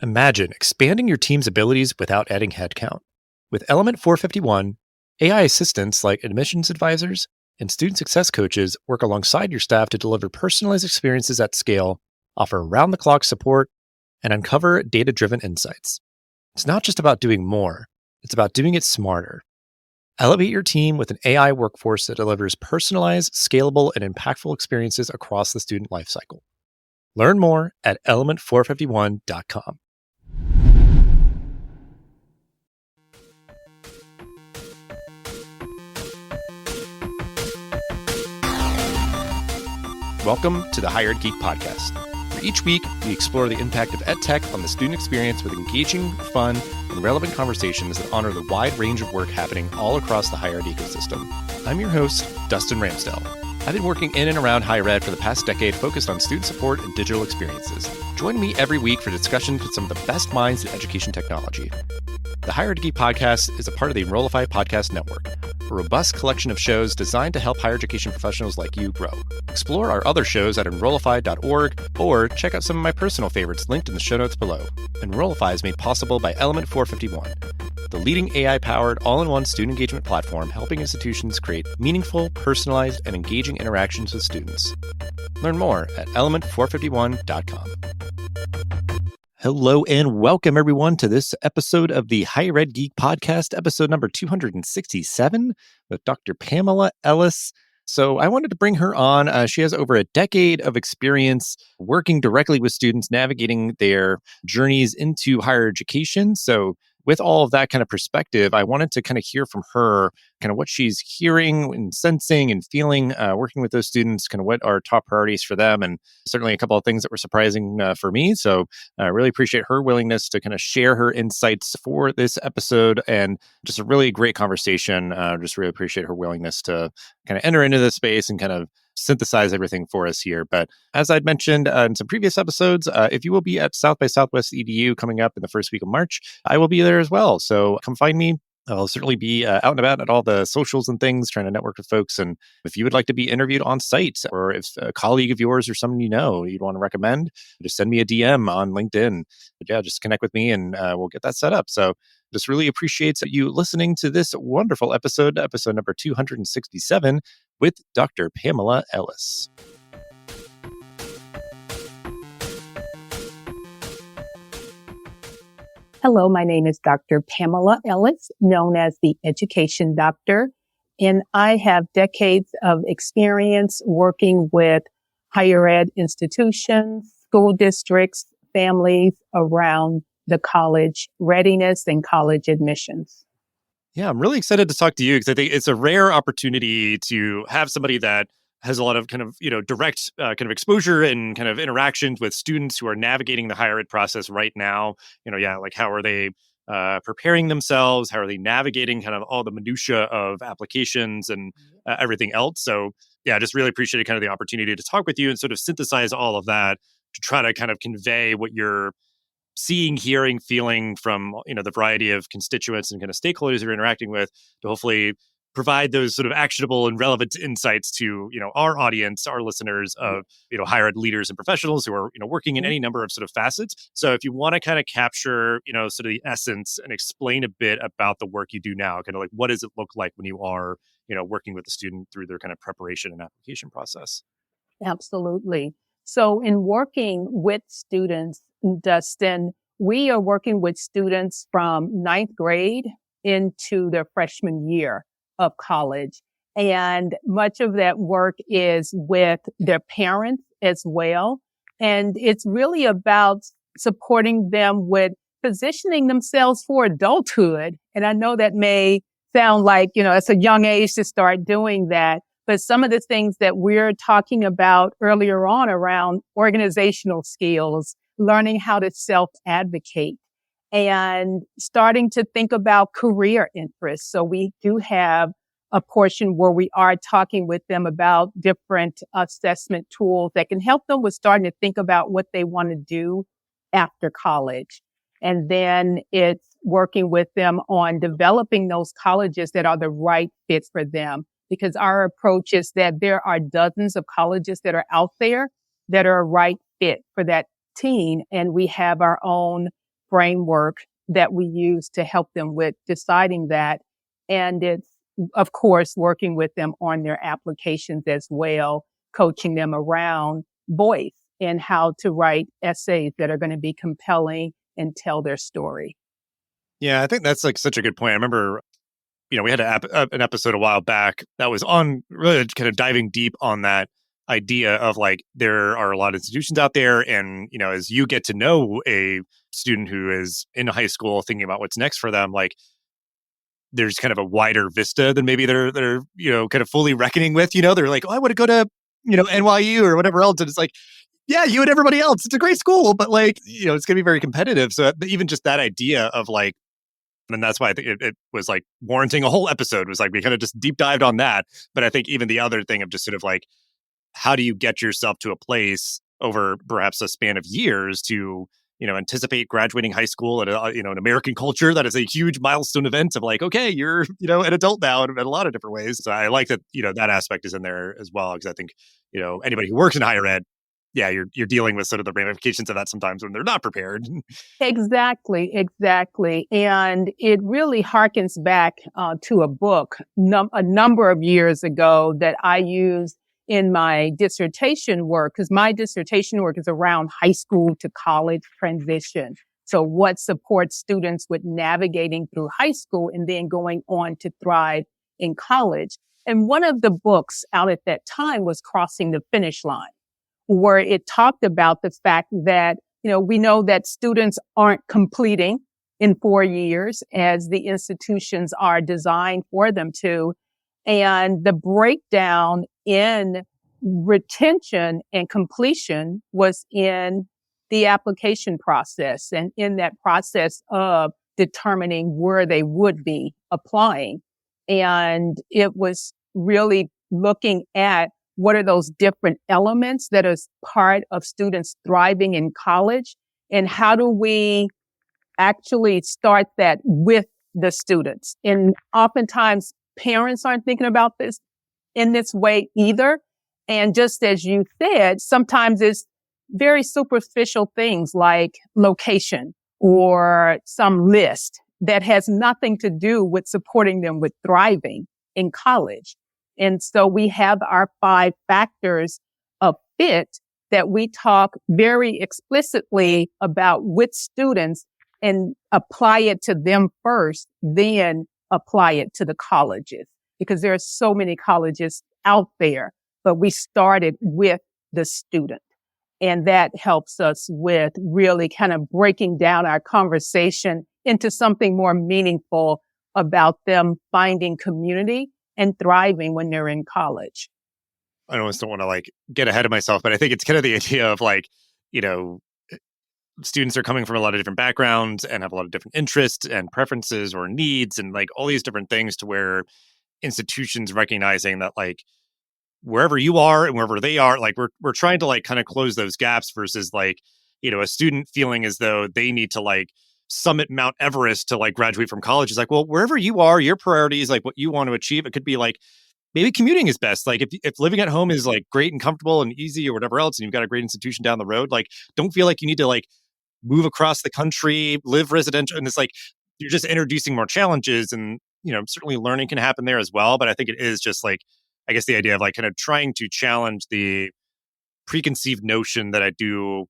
Imagine expanding your team's abilities without adding headcount. With Element 451, AI assistants like admissions advisors and student success coaches work alongside your staff to deliver personalized experiences at scale, offer round the clock support, and uncover data driven insights. It's not just about doing more, it's about doing it smarter. Elevate your team with an AI workforce that delivers personalized, scalable, and impactful experiences across the student lifecycle. Learn more at element451.com. Welcome to the Hired Geek Podcast, where each week we explore the impact of EdTech on the student experience with engaging, fun, and relevant conversations that honor the wide range of work happening all across the higher ed ecosystem. I'm your host, Dustin Ramsdell. I've been working in and around higher ed for the past decade focused on student support and digital experiences. Join me every week for discussions with some of the best minds in education technology. The Hired Geek Podcast is a part of the Enrollify podcast network, a robust collection of shows designed to help higher education professionals like you grow. Explore our other shows at enrollify.org or check out some of my personal favorites linked in the show notes below. Enrollify is made possible by Element 451, the leading AI-powered all-in-one student engagement platform helping institutions create meaningful, personalized, and engaging interactions with students. Learn more at element451.com. Hello and welcome everyone to this episode of the Higher Ed Geek Podcast, episode number 267 with Dr. Pamela Ellis. So I wanted to bring her on. She has over a decade of experience working directly with students, navigating their journeys into higher education. So with all of that kind of perspective, I wanted to kind of hear from her kind of what she's hearing and sensing and feeling working with those students, kind of what are top priorities for them, and certainly a couple of things that were surprising for me. So I really appreciate her willingness to kind of share her insights for this episode, and just a really great conversation. Just really appreciate her willingness to kind of enter into this space and kind of synthesize everything for us here. But as I'd mentioned in some previous episodes, if you will be at South by Southwest EDU coming up in the first week of March, I will be there as well. So come find me. I'll certainly be out and about at all the socials and things, trying to network with folks. And if you would like to be interviewed on site, or if a colleague of yours or someone you know you'd want to recommend, just send me a DM on LinkedIn. But yeah, just connect with me and we'll get that set up. So just really appreciate you listening to this wonderful episode number 267 with Dr. Pamela Ellis. Hello, my name is Dr. Pamela Ellis, known as the Education Doctor, and I have decades of experience working with higher ed institutions, school districts, families around the college readiness and college admissions. Yeah, I'm really excited to talk to you because I think it's a rare opportunity to have somebody that has a lot of kind of, direct kind of exposure and kind of interactions with students who are navigating the higher ed process right now. Like how are they preparing themselves? How are they navigating kind of all the minutia of applications and everything else? So yeah, just really appreciated kind of the opportunity to talk with you and sort of synthesize all of that to try to kind of convey what you're seeing, hearing, feeling from, the variety of constituents and kind of stakeholders you're interacting with, to hopefully provide those sort of actionable and relevant insights to, our audience, our listeners of, higher ed leaders and professionals who are, working in any number of sort of facets. So if you want to kind of capture, sort of the essence and explain a bit about the work you do now, kind of like what does it look like when you are, working with the student through their kind of preparation and application process? Absolutely. So in working with students, Dustin, we are working with students from ninth grade into their freshman year of college. And much of that work is with their parents as well. And it's really about supporting them with positioning themselves for adulthood. And I know that may sound like, it's a young age to start doing that. But some of the things that we're talking about earlier on around organizational skills, learning how to self-advocate, and starting to think about career interests. So we do have a portion where we are talking with them about different assessment tools that can help them with starting to think about what they want to do after college. And then it's working with them on developing those colleges that are the right fit for them. Because our approach is that there are dozens of colleges that are out there that are a right fit for that teen. And we have our own framework that we use to help them with deciding that. And it's, of course, working with them on their applications as well, coaching them around voice and how to write essays that are going to be compelling and tell their story. Yeah, I think that's like such a good point. I remember, we had an episode a while back that was on really kind of diving deep on that idea of like there are a lot of institutions out there, and as you get to know a student who is in high school thinking about what's next for them, like there's kind of a wider vista than maybe they're kind of fully reckoning with. They're like, oh, I want to go to NYU or whatever else, and it's like, yeah, you and everybody else, it's a great school, but like it's gonna be very competitive. So even just that idea of like, and that's why I think it was like warranting a whole episode, was like we kind of just deep dived on that. But I think even the other thing of just sort of like, how do you get yourself to a place over perhaps a span of years to anticipate graduating high school at an American culture that is a huge milestone event of like, okay, you're an adult now in a lot of different ways. So I like that that aspect is in there as well, because I think anybody who works in higher ed, yeah, you're dealing with sort of the ramifications of that sometimes when they're not prepared. Exactly, exactly. And it really harkens back to a book a number of years ago that I used in my dissertation work, because my dissertation work is around high school to college transition. So what supports students with navigating through high school and then going on to thrive in college. And one of the books out at that time was Crossing the Finish Line, where it talked about the fact that, we know that students aren't completing in 4 years as the institutions are designed for them to. And the breakdown in retention and completion was in the application process and in that process of determining where they would be applying. And it was really looking at what are those different elements that is part of students thriving in college, and how do we actually start that with the students? And oftentimes parents aren't thinking about this in this way either. And just as you said, sometimes it's very superficial things like location or some list that has nothing to do with supporting them with thriving in college. And so we have our 5 factors of fit that we talk very explicitly about with students and apply it to them first, then apply it to the colleges, because there are so many colleges out there, but we started with the student. And that helps us with really kind of breaking down our conversation into something more meaningful about them finding community and thriving when they're in college. I almost don't want to like get ahead of myself, but I think it's kind of the idea of like, you know, students are coming from a lot of different backgrounds and have a lot of different interests and preferences or needs and like all these different things, to where institutions recognizing that like wherever you are and wherever they are, like we're trying to like kind of close those gaps, versus like, a student feeling as though they need to like summit Mount Everest to like graduate from college. Is like, well, wherever you are, your priorities, like what you want to achieve, it could be like maybe commuting is best. Like if living at home is like great and comfortable and easy or whatever else, and you've got a great institution down the road, like don't feel like you need to like move across the country, live residential. And it's like, you're just introducing more challenges, and, certainly learning can happen there as well. But I think it is just like, I guess the idea of like kind of trying to challenge the preconceived notion that I do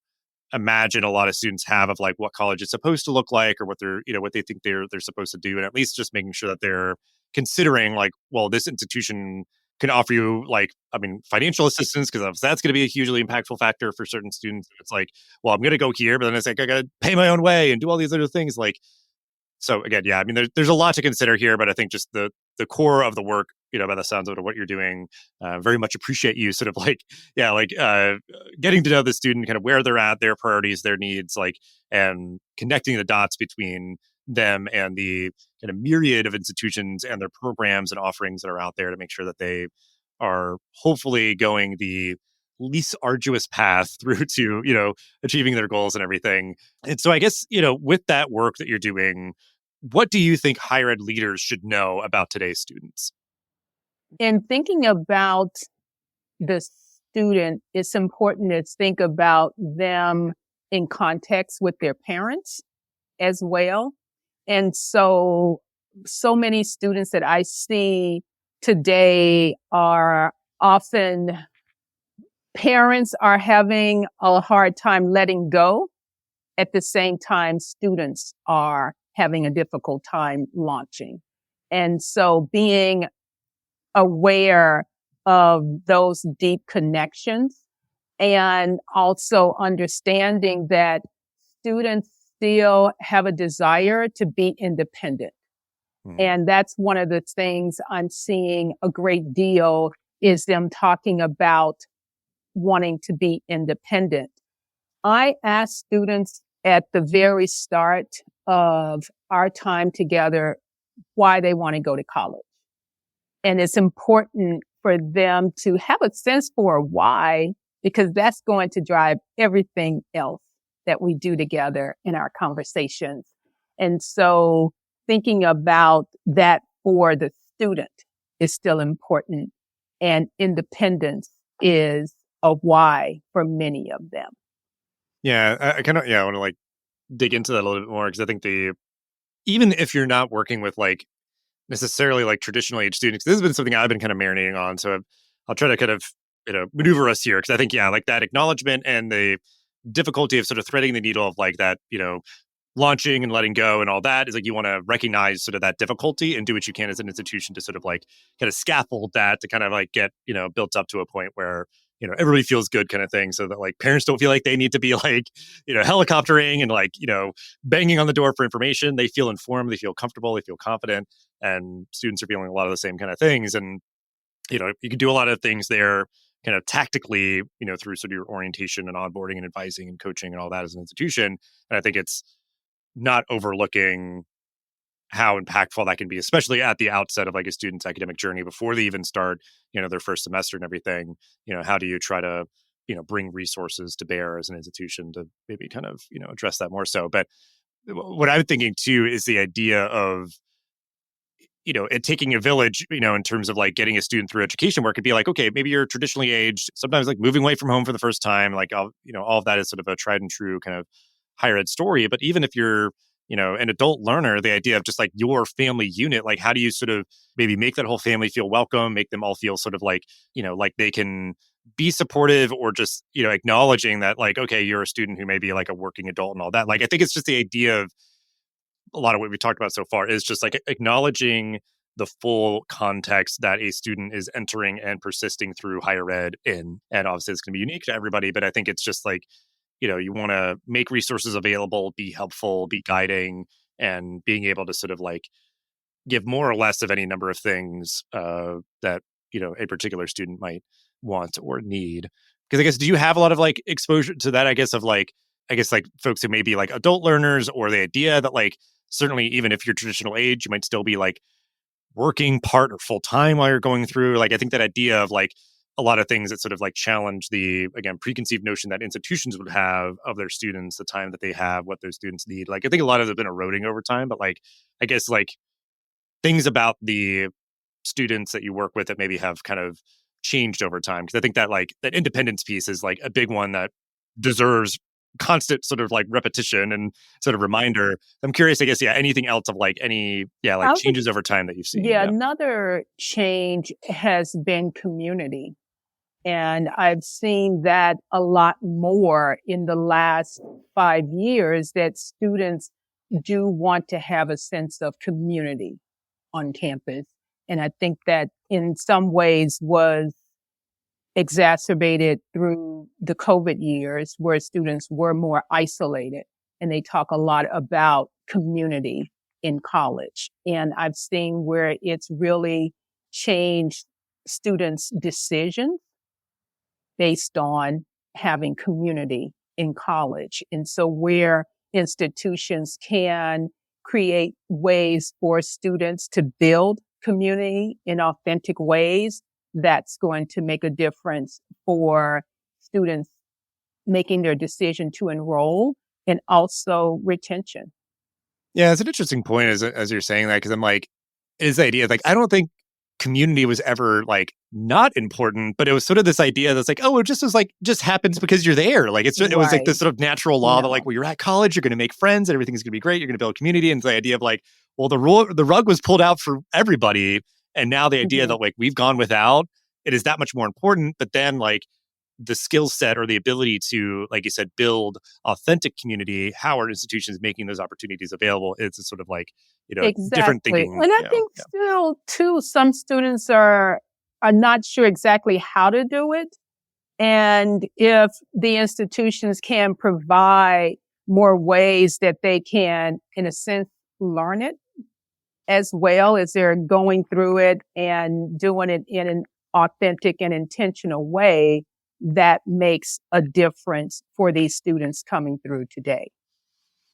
imagine a lot of students have of like what college is supposed to look like, or what they're, what they think they're supposed to do. And at least just making sure that they're considering like, well, this institution can offer you like, I mean, financial assistance, because that's going to be a hugely impactful factor for certain students. It's like, well, I'm going to go here, but then it's like, I got to pay my own way and do all these other things. Like, so again, yeah, I mean, there's a lot to consider here, but I think just the core of the work, by the sounds of it, what you're doing, very much appreciate you sort of like, yeah, like getting to know the student, kind of where they're at, their priorities, their needs, like, and connecting the dots between them and the kind of myriad of institutions and their programs and offerings that are out there, to make sure that they are hopefully going the least arduous path through to, achieving their goals and everything. And so I guess, with that work that you're doing, what do you think higher ed leaders should know about today's students? In thinking about the student, it's important to think about them in context with their parents as well. And so many students that I see today are often parents are having a hard time letting go. At the same time, students are having a difficult time launching. And so being aware of those deep connections and also understanding that students still have a desire to be independent. And that's one of the things I'm seeing a great deal is them talking about wanting to be independent. I ask students at the very start of our time together why they want to go to college. And it's important for them to have a sense for why, because that's going to drive everything else that we do together in our conversations. And so thinking about that for the student is still important. And independence is a why for many of them. Yeah, I kind of, I want to like dig into that a little bit more because I think even if you're not working with like necessarily like traditional age students, this has been something I've been kind of marinating on. So I'll try to kind of, maneuver us here because I think, like that acknowledgement and the difficulty of sort of threading the needle of like that, launching and letting go and all that is like you want to recognize sort of that difficulty and do what you can as an institution to sort of like kind of scaffold that to kind of like get built up to a point where everybody feels good kind of thing so that like parents don't feel like they need to be like helicoptering and like banging on the door for information. They feel informed, they feel comfortable, they feel confident, and students are feeling a lot of the same kind of things. And you can do a lot of things there kind of tactically through sort of your orientation and onboarding and advising and coaching and all that as an institution. And I think it's not overlooking how impactful that can be, especially at the outset of like a student's academic journey before they even start, their first semester and everything. How do you try to, bring resources to bear as an institution to maybe kind of, address that more so. But what I'm thinking too is the idea of, it taking a village, in terms of like getting a student through education where it could be like, okay, maybe you're traditionally aged, sometimes like moving away from home for the first time, like, all of that is sort of a tried and true kind of higher ed story. But even if you're, an adult learner, the idea of just like your family unit, like how do you sort of maybe make that whole family feel welcome, make them all feel sort of like, like they can be supportive or just, acknowledging that like, okay, you're a student who may be like a working adult and all that. Like, I think it's just the idea of a lot of what we talked about so far is just like acknowledging the full context that a student is entering and persisting through higher ed in. And obviously it's going to be unique to everybody, but I think it's just like, you want to make resources available, be helpful, be guiding, and being able to sort of like give more or less of any number of things that, a particular student might want or need. Because I guess, do you have a lot of like exposure to that? I guess like folks who may be like adult learners, or the idea that like, certainly even if you're traditional age, you might still be like working part or full time while you're going through. Like, I think that idea of like a lot of things that sort of like challenge the, again, preconceived notion that institutions would have of their students, the time that they have, what those students need. Like, I think a lot of it has been eroding over time, but like, I guess like things about the students that you work with that maybe have kind of changed over time. Cause I think that like that independence piece is like a big one that deserves constant sort of like repetition and sort of reminder. I'm curious, I guess, anything else of like any, like I would, changes over time that you've seen. yeah, another change has been community. And I've seen that a lot more in the last 5 years, that students do want to have a sense of community on campus. And I think that in some ways was exacerbated through the COVID years where students were more isolated, and they talk a lot about community in college. And I've seen where it's really changed students' decisions based on having community in college. And so where institutions can create ways for students to build community in authentic ways, that's going to make a difference for students making their decision to enroll, and also retention. Yeah, it's an interesting point as you're saying that, because I'm like, is the idea like I don't think community was ever like not important, but it was sort of this idea that's like, oh, it just is like just happens because you're there. Like it was like Right. this sort of natural law that like, No. well, you're at college, you're going to make friends, and everything's going to be great. You're going to build community, and it's the idea of like, well, the rug was pulled out for everybody, and now the idea Mhm. that like we've gone without it is that much more important. But then like the skill set or the ability to, like you said, build authentic community, how are institutions making those opportunities available? It's a sort of like, different Exactly. thinking, And I think Yeah. still too, some students are not sure exactly how to do it. And if the institutions can provide more ways that they can, in a sense, learn it as well as they're going through it and doing it in an authentic and intentional way, that makes a difference for these students coming through today.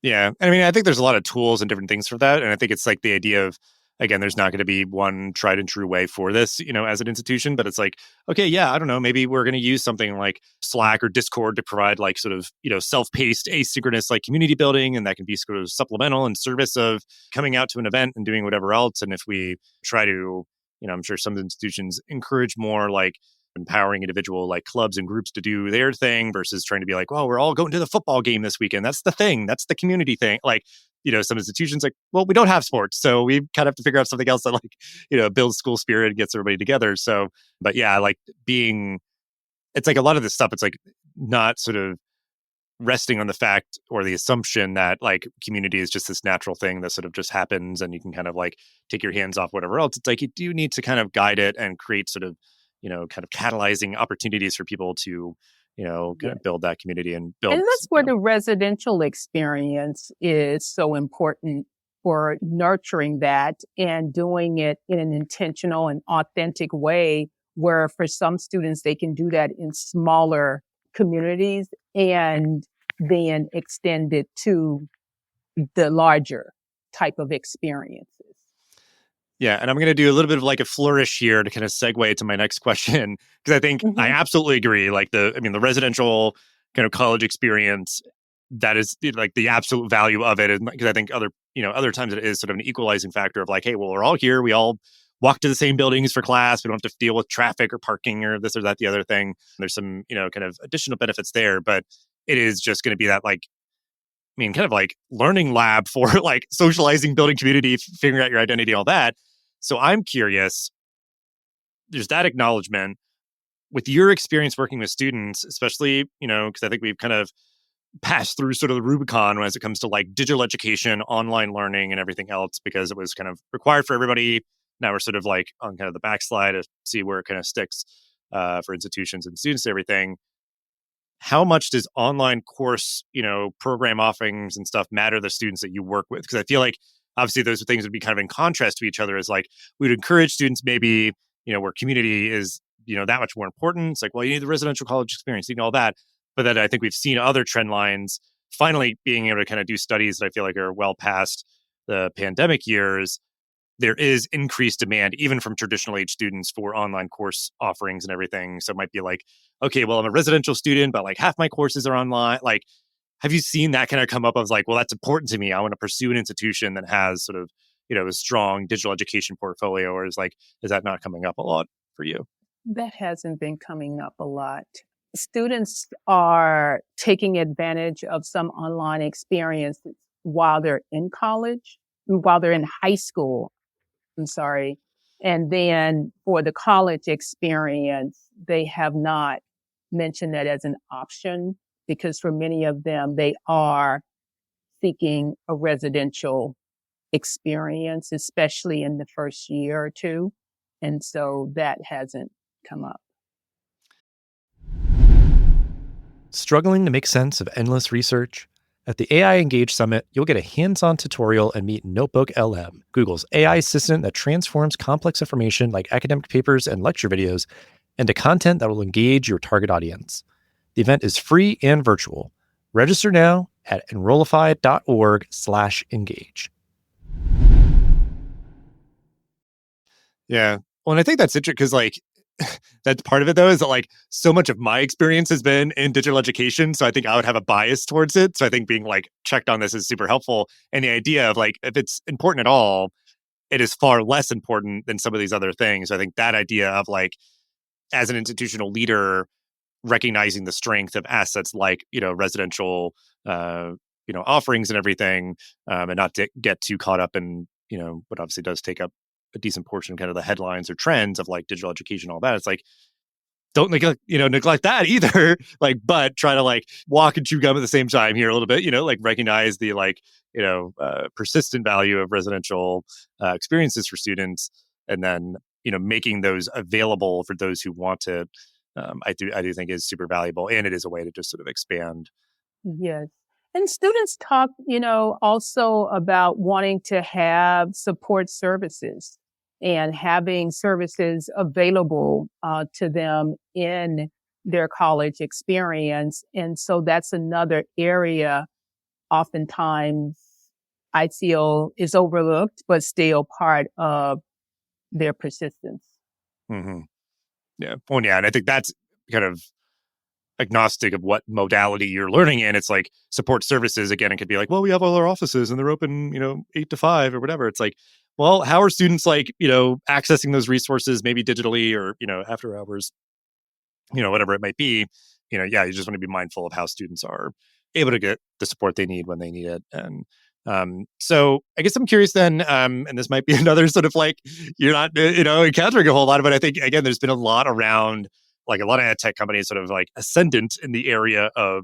Yeah. And I mean, I think there's a lot of tools and different things for that. And I think it's like the idea of, again, there's not going to be one tried and true way for this, as an institution, but it's like, okay, yeah, I don't know, maybe we're going to use something like Slack or Discord to provide like sort of, self-paced asynchronous like community building. And that can be sort of supplemental in service of coming out to an event and doing whatever else. And if we try to, I'm sure some institutions encourage more like empowering individual like clubs and groups to do their thing versus trying to be like, well, we're all going to the football game this weekend. That's the thing. That's the community thing. Like, some institutions like, well, we don't have sports. So we kind of have to figure out something else that like, builds school spirit and gets everybody together. So, but yeah, like it's like a lot of this stuff, it's like not sort of resting on the fact or the assumption that like community is just this natural thing that sort of just happens and you can kind of like take your hands off whatever else. It's like you do need to kind of guide it and create sort of, kind of catalyzing opportunities for people to, kind Yeah. of build that community and And build, that's where the residential experience is so important for nurturing that and doing it in an intentional and authentic way, where for some students, they can do that in smaller communities and then extend it to the larger type of experiences. Yeah, and I'm going to do a little bit of like a flourish here to kind of segue to my next question because I think I Hmm. absolutely agree. Like the residential kind of college experience, that is like the absolute value of it. Because I think other times it is sort of an equalizing factor of like, hey, well, we're all here, we all walk to the same buildings for class, we don't have to deal with traffic or parking or this or that, the other thing. There's some kind of additional benefits there, but it is just going to be that like kind of like learning lab for like socializing, building community, figuring out your identity, all that. So I'm curious, there's that acknowledgement with your experience working with students, especially, because I think we've kind of passed through sort of the Rubicon as it comes to like digital education, online learning, and everything else, because it was kind of required for everybody. Now we're sort of like on kind of the backslide to see where it kind of sticks for institutions and students and everything. How much does online course, program offerings and stuff matter to the students that you work with? Because I feel like obviously those things would be kind of in contrast to each other. As like we'd encourage students maybe, where community is, that much more important. It's like, well, you need the residential college experience, you need all that. But then I think we've seen other trend lines finally being able to kind of do studies that I feel like are well past the pandemic years. There is increased demand, even from traditional age students, for online course offerings and everything. So it might be like, okay, well, I'm a residential student, but like half my courses are online. Like, have you seen that kind of come up? I was like, well, that's important to me. I want to pursue an institution that has sort of, a strong digital education portfolio, or is that not coming up a lot for you? That hasn't been coming up a lot. Students are taking advantage of some online experiences while they're in college, while they're in high school. I'm sorry. And then for the college experience, they have not mentioned that as an option because for many of them, they are seeking a residential experience, especially in the first year or two. And so that hasn't come up. Struggling to make sense of endless research? At the AI Engage Summit, you'll get a hands on tutorial and meet Notebook LM, Google's AI assistant that transforms complex information like academic papers and lecture videos into content that will engage your target audience. The event is free and virtual. Register now at enrollify.org/engage. Yeah. Well, and I think that's interesting because, like, that's part of it, though, is that, like, so much of my experience has been in digital education. So I think I would have a bias towards it. So I think being, like, checked on this is super helpful. And the idea of, like, if it's important at all, it is far less important than some of these other things. I think that idea of like, as an institutional leader, recognizing the strength of assets like, residential, uh, offerings and everything, and not to get too caught up in, what obviously does take up a decent portion of kind of the headlines or trends of like digital education, all that. It's like, don't neglect that either. Like, but try to like walk and chew gum at the same time here a little bit, like recognize the like, persistent value of residential experiences for students. And then, making those available for those who want to, I do think is super valuable. And it is a way to just sort of expand. Yes. And students talk, also about wanting to have support services and having services available to them in their college experience. And so that's another area oftentimes I feel is overlooked, but still part of their persistence. Hmm. Yeah. Well, yeah. And I think that's kind of agnostic of what modality you're learning in. It's like support services. Again, it could be like, well, we have all our offices and they're open, 8 to 5 or whatever. It's like, well, how are students like, accessing those resources, maybe digitally or, after hours, whatever it might be, yeah, you just want to be mindful of how students are able to get the support they need when they need it. And so I guess I'm curious then, and this might be another sort of like, you're not, encountering a whole lot, but I think, again, there's been a lot around, like a lot of ed tech companies sort of like ascendant in the area of,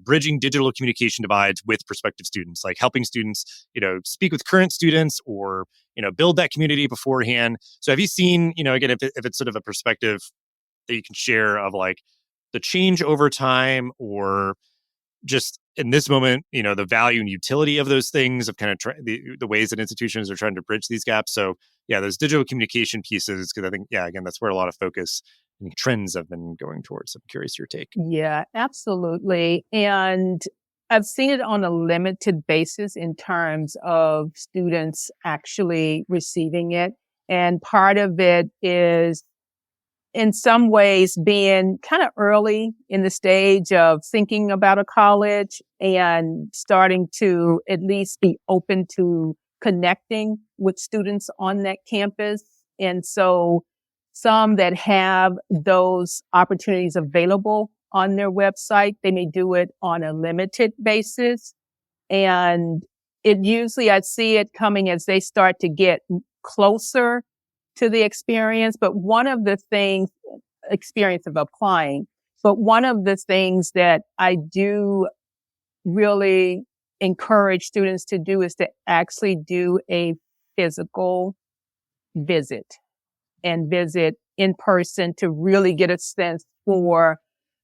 bridging digital communication divides with prospective students, like helping students, speak with current students or, build that community beforehand. So have you seen, again, if it's sort of a perspective that you can share of like the change over time or just in this moment, the value and utility of those things of kind of the ways that institutions are trying to bridge these gaps. So yeah, those digital communication pieces, because I think, yeah, again, that's where a lot of focus and trends have been going towards. So I'm curious your take. Yeah, absolutely. And I've seen it on a limited basis in terms of students actually receiving it. And part of it is in some ways being kind of early in the stage of thinking about a college and starting to at least be open to connecting with students on that campus. And so some that have those opportunities available on their website, they may do it on a limited basis. And it usually, I see it coming as they start to get closer to the experience. But one of the things, experience of applying, but one of the things that I do really encourage students to do is to actually do a physical visit and visit in person to really get a sense for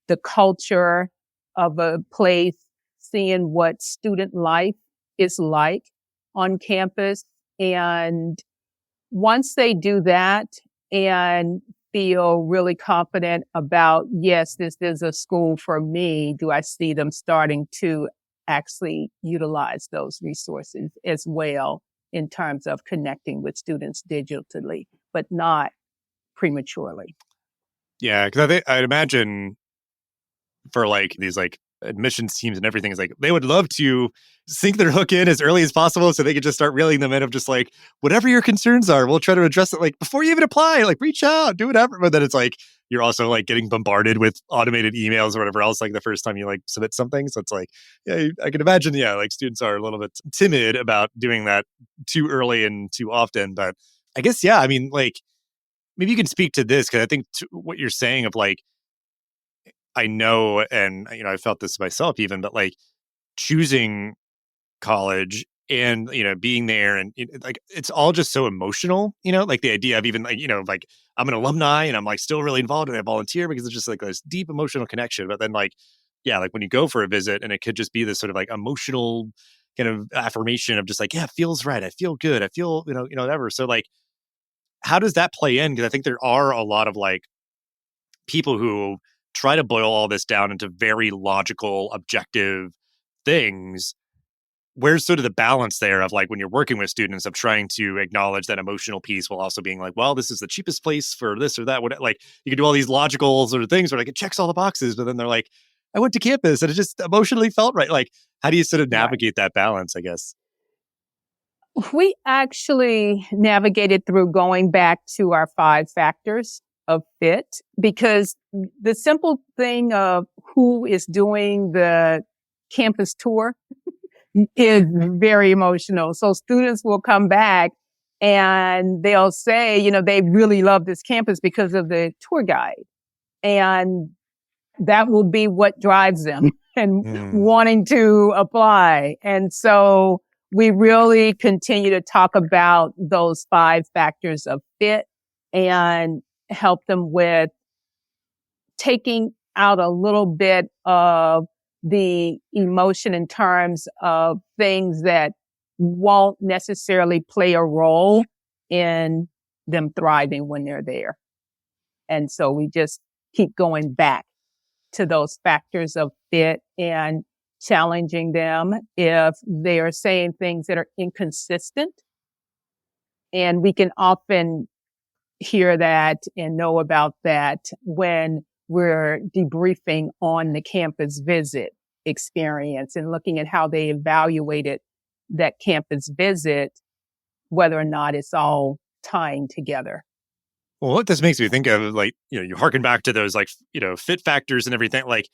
the culture of a place, seeing what student life is like on campus. And once they do that and feel really confident about, yes, this is a school for me, do I see them starting to actually utilize those resources as well in terms of connecting with students digitally, but not prematurely. Yeah, because I'd imagine for like these like admissions teams and everything is like they would love to sink their hook in as early as possible so they could just start reeling them in of just like whatever your concerns are, we'll try to address it like before you even apply, like reach out, do whatever. But then it's like you're also like getting bombarded with automated emails or whatever else like the first time you like submit something. So it's like, yeah, I can imagine, yeah, like students are a little bit timid about doing that too early and too often. But I guess, yeah, I mean, like maybe you can speak to this because I think what you're saying of like I know, and I felt this myself even, but like choosing college and being there and like it's all just so emotional, like the idea of even like like I'm an alumni and I'm like still really involved and I volunteer because it's just like this deep emotional connection. But then like yeah, like when you go for a visit and it could just be this sort of like emotional kind of affirmation of just like yeah, it feels right, I feel good, I feel whatever. So like how does that play in? Because I think there are a lot of like people who try to boil all this down into very logical, objective things. Where's sort of the balance there of like when you're working with students of trying to acknowledge that emotional piece while also being like, well, this is the cheapest place for this or that. What like you can do all these logical sort of things where like it checks all the boxes, but then they're like, I went to campus and it just emotionally felt right. Like, how do you sort of Right. navigate that balance, I guess? We actually navigated through going back to our 5 factors of fit, because the simple thing of who is doing the campus tour is very emotional. So students will come back and they'll say, they really love this campus because of the tour guide. And that will be what drives them and wanting to apply. And so we really continue to talk about those 5 factors of fit and help them with taking out a little bit of the emotion in terms of things that won't necessarily play a role in them thriving when they're there. And so we just keep going back to those factors of fit and challenging them if they are saying things that are inconsistent. And we can often hear that and know about that when we're debriefing on the campus visit experience and looking at how they evaluated that campus visit, whether or not it's all tying together. Well, what this makes me think of, like, you harken back to those, like, fit factors and everything, like,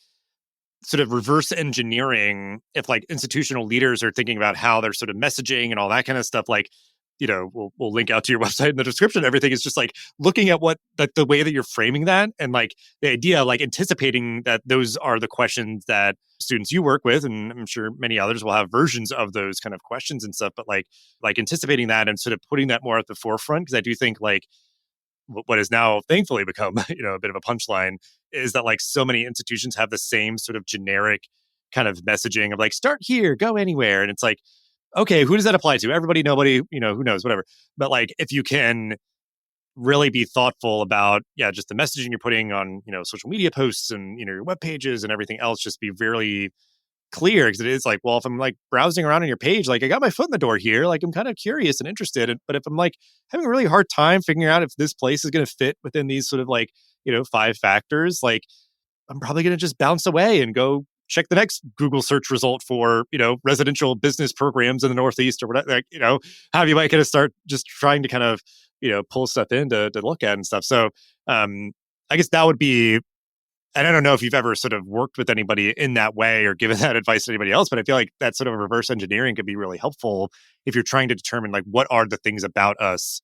sort of reverse engineering, if like institutional leaders are thinking about how they're sort of messaging and all that kind of stuff, like, we'll link out to your website in the description. Everything is just like looking at what, like, the way that you're framing that, and like the idea, like anticipating that those are the questions that students you work with, and I'm sure many others will have versions of those kind of questions and stuff, but like anticipating that and sort of putting that more at the forefront, because I do think, like, what has now thankfully become a bit of a punchline is that, like, so many institutions have the same sort of generic kind of messaging of like, start here, go anywhere, and it's like, okay, who does that apply to? Everybody, nobody, who knows, whatever. But like, if you can really be thoughtful about, just the messaging you're putting on, social media posts and, your web pages and everything else, just be very clear, because it is like, well, if I'm like browsing around on your page, like I got my foot in the door here, like I'm kind of curious and interested, but if I'm like having a really hard time figuring out if this place is going to fit within these sort of like, 5 factors, like I'm probably going to just bounce away and go check the next Google search result for, residential business programs in the Northeast or whatever, like, how you might kind of start just trying to kind of, pull stuff in to look at and stuff. So I guess that would be, and I don't know if you've ever sort of worked with anybody in that way or given that advice to anybody else, but I feel like that sort of reverse engineering could be really helpful if you're trying to determine, like, what are the things about us,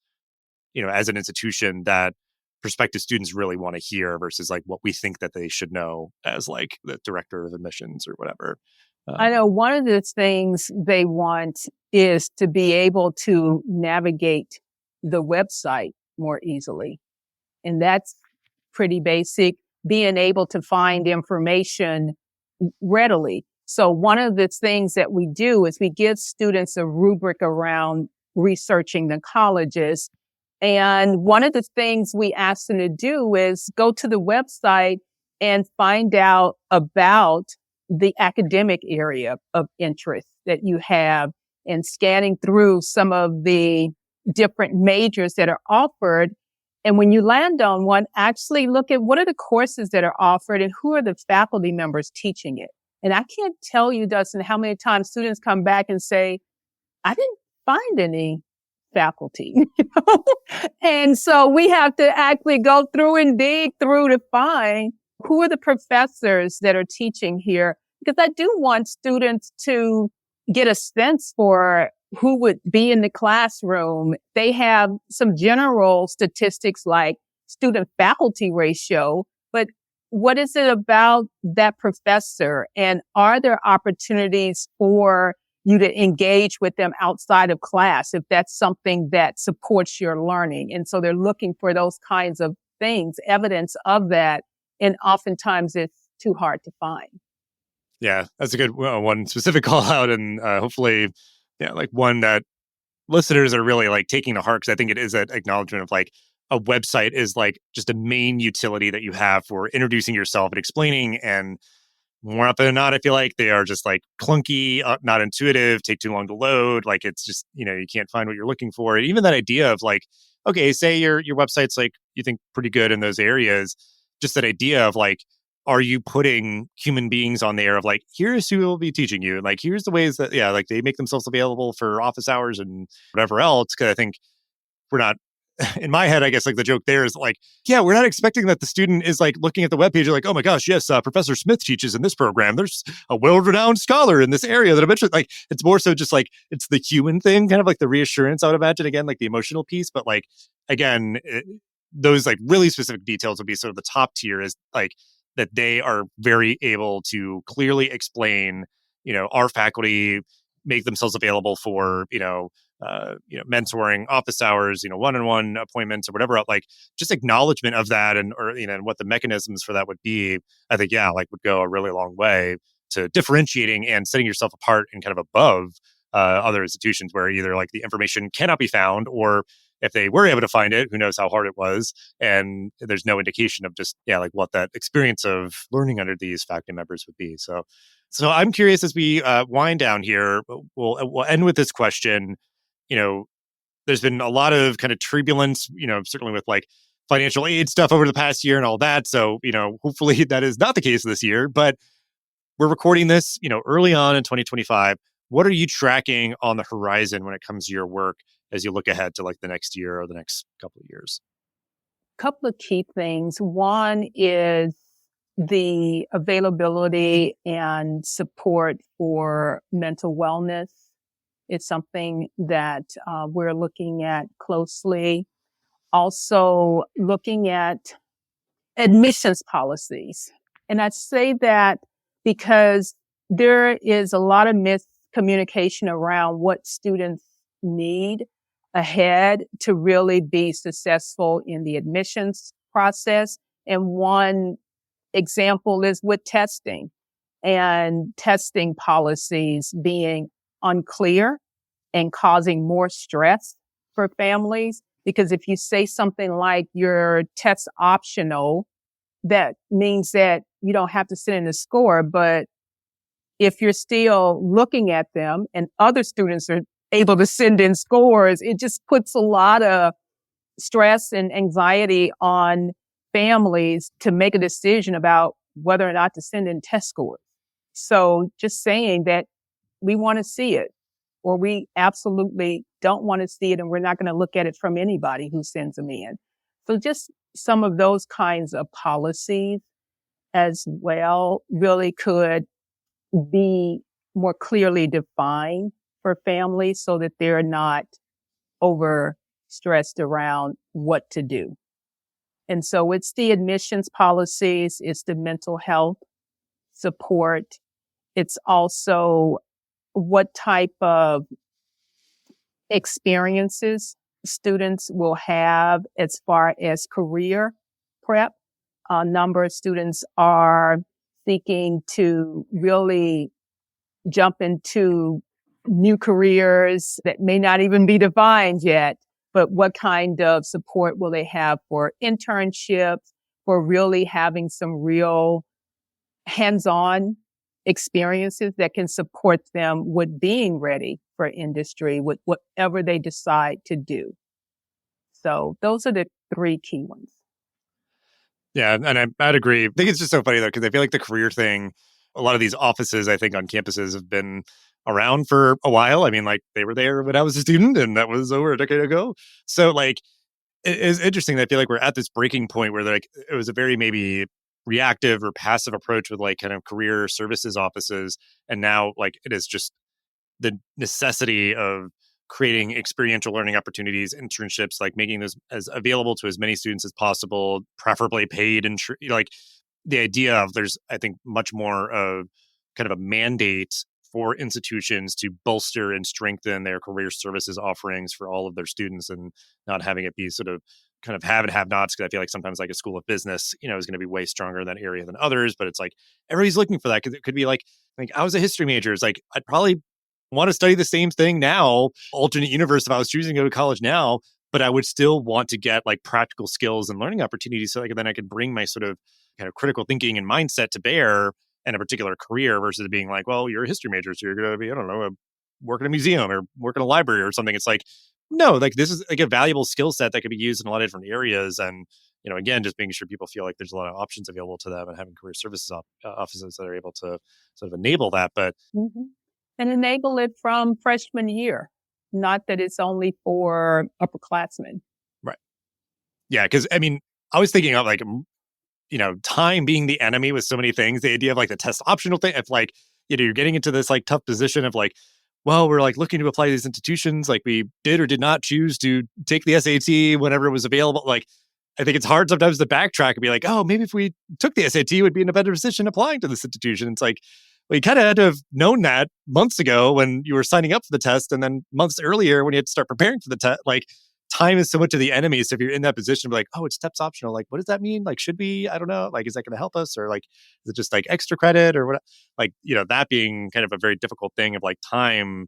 as an institution that prospective students really want to hear versus like what we think that they should know as like the director of admissions or whatever. I know one of the things they want is to be able to navigate the website more easily. And that's pretty basic, being able to find information readily. So one of the things that we do is we give students a rubric around researching the colleges. And one of the things we ask them to do is go to the website and find out about the academic area of interest that you have, and scanning through some of the different majors that are offered. And when you land on one, actually look at what are the courses that are offered and who are the faculty members teaching it. And I can't tell you, Dustin, how many times students come back and say, I didn't find any faculty. And so we have to actually go through and dig through to find who are the professors that are teaching here, because I do want students to get a sense for who would be in the classroom. They have some general statistics like student faculty ratio, but what is it about that professor? And are there opportunities for you to engage with them outside of class if that's something that supports your learning? And so they're looking for those kinds of things, evidence of that. And oftentimes it's too hard to find. Yeah, that's a good one specific call out, and hopefully, like one that listeners are really like taking to heart, because I think it is an acknowledgement of like a website is like just a main utility that you have for introducing yourself and explaining. And more often than not, I feel like they are just like clunky, not intuitive, take too long to load. Like it's just, you can't find what you're looking for. And even that idea of like, okay, say your website's like you think pretty good in those areas, just that idea of like, are you putting human beings on there of like, here's who will be teaching you. And like, here's the ways that, yeah, like they make themselves available for office hours and whatever else. Cause I think we're not, in my head, I guess like the joke there is like, yeah, we're not expecting that the student is like looking at the webpage, like, oh my gosh, yes, Professor Smith teaches in this program. There's a world-renowned scholar in this area that eventually, like, it's more so just like it's the human thing, kind of like the reassurance. I would imagine again, like the emotional piece, but like again, those like really specific details would be sort of the top tier is like that they are very able to clearly explain. Our faculty make themselves available for mentoring, office hours, one-on-one appointments or whatever, like just acknowledgement of that and what the mechanisms for that would be, I think, yeah, like would go a really long way to differentiating and setting yourself apart and kind of above other institutions where either like the information cannot be found or if they were able to find it, who knows how hard it was. And there's no indication of just, yeah, like what that experience of learning under these faculty members would be. So I'm curious as we wind down here, we'll end with this question. You know, there's been a lot of kind of turbulence, certainly with like financial aid stuff over the past year and all that. So, hopefully that is not the case this year, but we're recording this, early on in 2025. What are you tracking on the horizon when it comes to your work as you look ahead to like the next year or the next couple of years? Couple of key things. One is the availability and support for mental wellness. It's something that we're looking at closely. Also, looking at admissions policies. And I say that because there is a lot of miscommunication around what students need ahead to really be successful in the admissions process. And one example is with testing and testing policies being unclear and causing more stress for families. Because if you say something like your test optional, that means that you don't have to send in a score. But if you're still looking at them and other students are able to send in scores, it just puts a lot of stress and anxiety on families to make a decision about whether or not to send in test scores. So just saying that we want to see it or we absolutely don't want to see it and we're not going to look at it from anybody who sends them in. So just some of those kinds of policies as well really could be more clearly defined for families so that they're not over stressed around what to do. And so it's the admissions policies, it's the mental health support. It's also what type of experiences students will have as far as career prep. A number of students are seeking to really jump into new careers that may not even be defined yet, but what kind of support will they have for internships, for really having some real hands-on experiences that can support them with being ready for industry, with whatever they decide to do. So those are the three key ones. Yeah, and I'd agree. I think it's just so funny though, because I feel like the career thing, a lot of these offices, I think on campuses have been around for a while. I mean, like they were there when I was a student, and that was over a decade ago. So like it is interesting that I feel like we're at this breaking point where like it was a very maybe reactive or passive approach with like kind of career services offices. And now like it is just the necessity of creating experiential learning opportunities, internships, like making those as available to as many students as possible, preferably paid. And like the idea of there's, I think, much more of kind of a mandate for institutions to bolster and strengthen their career services offerings for all of their students and not having it be sort of kind of have and have nots. Cause I feel like sometimes like a school of business, is going to be way stronger in that area than others, but it's like everybody's looking for that. Cause it could be like I was a history major. It's like, I'd probably want to study the same thing now, alternate universe if I was choosing to go to college now, but I would still want to get like practical skills and learning opportunities so like then I could bring my sort of kind of critical thinking and mindset to bear in a particular career versus being like, well, you're a history major, so you're going to be, I don't know, work in a museum or work in a library or something. It's like, No, like this is like a valuable skill set that could be used in a lot of different areas. And, again, just making sure people feel like there's a lot of options available to them and having career services offices that are able to sort of enable that. But Mhm. And enable it from freshman year, not that it's only for upperclassmen. right. Yeah. Cause I mean, I was thinking of like, time being the enemy with so many things, the idea of like the test optional thing, if like, you're getting into this like tough position of like, well, we're like looking to apply to these institutions, like we did or did not choose to take the SAT whenever it was available. Like, I think it's hard sometimes to backtrack and be like, oh, maybe if we took the SAT, we'd be in a better position applying to this institution. It's like, well, you kind of had to have known that months ago when you were signing up for the test, and then months earlier when you had to start preparing for the test. Like, time is so much of the enemy. So if you're in that position, be like, oh, it's steps optional. Like, what does that mean? Like, should we? I don't know. Like, is that going to help us, or like, is it just like extra credit or what? Like, that being kind of a very difficult thing of like time,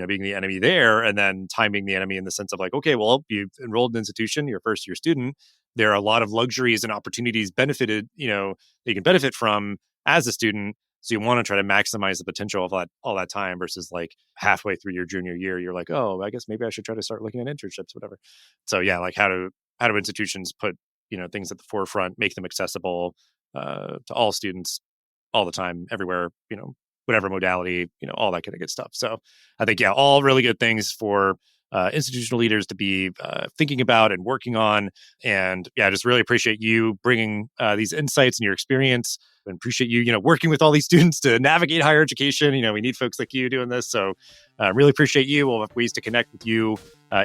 being the enemy there, and then time being the enemy in the sense of like, okay, well, you've enrolled in an institution, you're a first year student. There are a lot of luxuries and opportunities benefited, that you can benefit from as a student. So you want to try to maximize the potential of all that time versus like halfway through your junior year, you're like, oh, I guess maybe I should try to start looking at internships, whatever. So yeah, like how do institutions put things at the forefront, make them accessible to all students all the time, everywhere, whatever modality, all that kind of good stuff. So I think, yeah, all really good things for institutional leaders to be thinking about and working on. And yeah, I just really appreciate you bringing these insights and your experience, and appreciate you, working with all these students to navigate higher education. We need folks like you doing this. So really appreciate you. We'll have ways to connect with you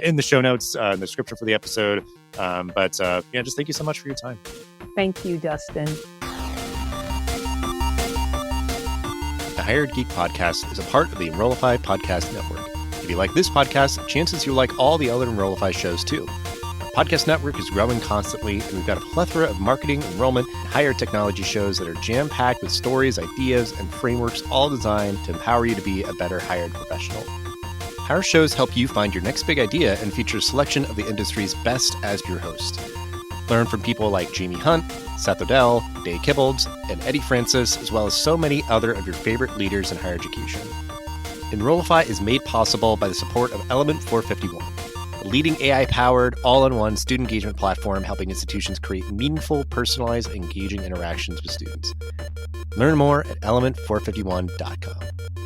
in the show notes, in the description for the episode. But yeah, just thank you so much for your time. Thank you, Dustin. The Hired Geek Podcast is a part of the Enrollify Podcast Network. If you like this podcast, chances you'll like all the other Enrollify shows too. Our podcast network is growing constantly, and we've got a plethora of marketing, enrollment, and higher technology shows that are jam-packed with stories, ideas, and frameworks all designed to empower you to be a better hired professional. Our shows help you find your next big idea and feature a selection of the industry's best as your host. Learn from people like Jamie Hunt, Seth Odell, Dave Kibbolds, and Eddie Francis, as well as so many other of your favorite leaders in higher education. Enrollify is made possible by the support of Element 451, a leading AI-powered, all-in-one student engagement platform helping institutions create meaningful, personalized, engaging interactions with students. Learn more at element451.com.